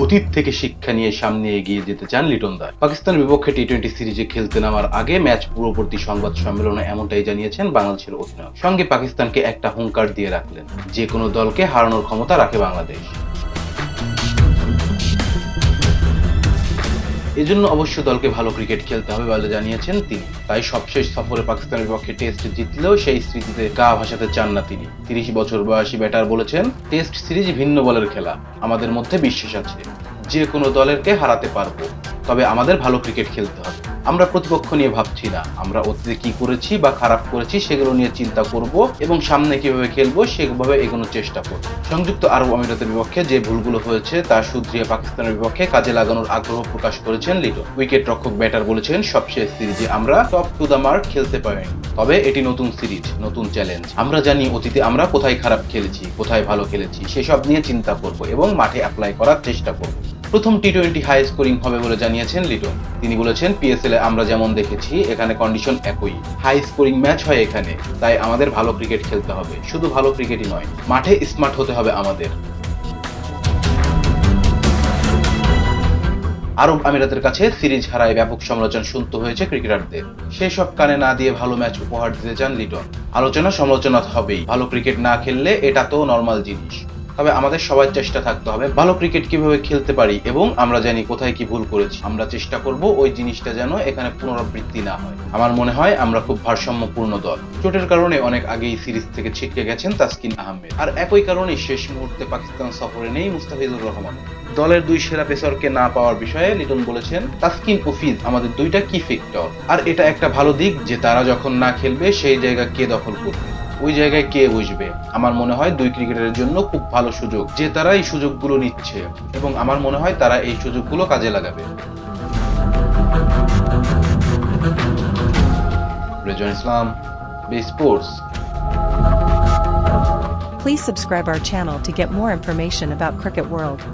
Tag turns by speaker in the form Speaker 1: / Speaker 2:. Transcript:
Speaker 1: অতীত থেকে শিক্ষা নিয়ে সামনে এগিয়ে যেতে চান লিটন দাস। পাকিস্তানের বিপক্ষে টি-20 সিরিজে খেলতে নামার আগে ম্যাচ পূর্ববর্তী সংবাদ সম্মেলনে এমনটাই জানিয়েছেন বাংলাদেশের অধিনায়ক। সঙ্গে পাকিস্তানকে একটা হুঙ্কার দিয়ে রাখলেন, যে কোনো দলকে হারানোর ক্ষমতা রাখে বাংলাদেশ। এজন্য অবশ্য দলকে ভালো ক্রিকেট খেলতে হবে বলে জানিয়েছেন তিনি। তাই সবশেষ সফরে পাকিস্তানের বিপক্ষে টেস্ট জিতলেও সেই স্মৃতিতে গা ভাসাতে চান না তিনি। 30 বছর বয়সী ব্যাটার বলেছেন, টেস্ট সিরিজ ভিন্ন বলের খেলা, আমাদের মধ্যে বিশ্বাস আছে যে কোনো দলেরকে হারাতে পারবো, তবে আমাদের ভালো ক্রিকেট খেলতে হবে। আমরা প্রতিপক্ষ নিয়ে ভাবছি না, আমরা অতীতে কি করেছি বা খারাপ করেছি সেগুলো নিয়ে চিন্তা করব এবং সামনে কিভাবে খেলবো সেভাবে এগোনোর চেষ্টা করব। সংযুক্ত আরব আমিরাতের বিপক্ষে যে ভুলগুলো হয়েছে তা শুধরিয়ে পাকিস্তানের বিপক্ষে কাজে লাগানোর আগ্রহ প্রকাশ করেছেন লিটন। উইকেট রক্ষক ব্যাটার বলেছেন, সবশেষ সিরিজে আমরা টপ টু দ্য মার্ক খেলতে পারিনি, তবে এটি নতুন সিরিজ, নতুন চ্যালেঞ্জ। আমরা জানি অতীতে আমরা কোথায় খারাপ খেলেছি, কোথায় ভালো খেলেছি, সেসব নিয়ে চিন্তা করব এবং মাঠে অ্যাপ্লাই করার চেষ্টা করব। প্রথম টি-20 হাই স্কোরিং হবে বলে জানিয়েছেন লিটন। তিনি বলেছেন, পিএসএল এ আমরা যেমন দেখেছি এখানে কন্ডিশন একই, হাই স্কোরিং ম্যাচ হয় এখানে, তাই আমাদের ভালো ক্রিকেট খেলতে হবে। শুধু ভালো ক্রিকেটই নয়, মাঠে স্মার্ট হতে হবে আমাদের। আরব আমিরাতের কাছে সিরিজ হারায় ব্যাপক সমালোচনা শুনতে হয়েছে ক্রিকেটারদের। সেসব কানে না দিয়ে ভালো ম্যাচ উপহার দিতে চান লিটন। আলোচনা সমালোচনা হবেই, ভালো ক্রিকেট না খেললে এটা তো নর্মাল জিনিস, তবে আমাদের সবার চেষ্টা থাকতে হবে ভালো ক্রিকেট কিভাবে খেলতে পারি এবং আমরা জানি কোথায় কি ভুল করেছি। আমরা চেষ্টা করব ওই জিনিসটা যেন এখানে পুনরাবৃত্তি না হয়। আমার মনে হয় আমরা খুব ভারসাম্যপূর্ণ দল। চোটের কারণে অনেক আগেই সিরিজ থেকে ছিটকে গেছেন তাসকিন আহমেদ, আর একই কারণে শেষ মুহূর্তে পাকিস্তান সফরে নেই মুস্তাফিজুর রহমান। দলের দুই সেরা পেসারকে না পাওয়ার বিষয়ে লিটন বলেছেন, তাসকিন ও ফিজ আমাদের দুইটা কি ফ্যাক্টর, আর এটা একটা ভালো দিক যে তারা যখন না খেলবে সেই জায়গা কে দখল করবে, ওই জায়গায় কে বসবে। আমার মনে হয় দুই ক্রিকেটারের জন্য খুব ভালো সুযোগ যে তারা এই সুযোগগুলো নিচ্ছে এবং আমার মনে হয় তারা এই সুযোগগুলো কাজে লাগাবে। রেজন ইসলাম, বে sports.
Speaker 2: Please subscribe our channel to get more information about Cricket World.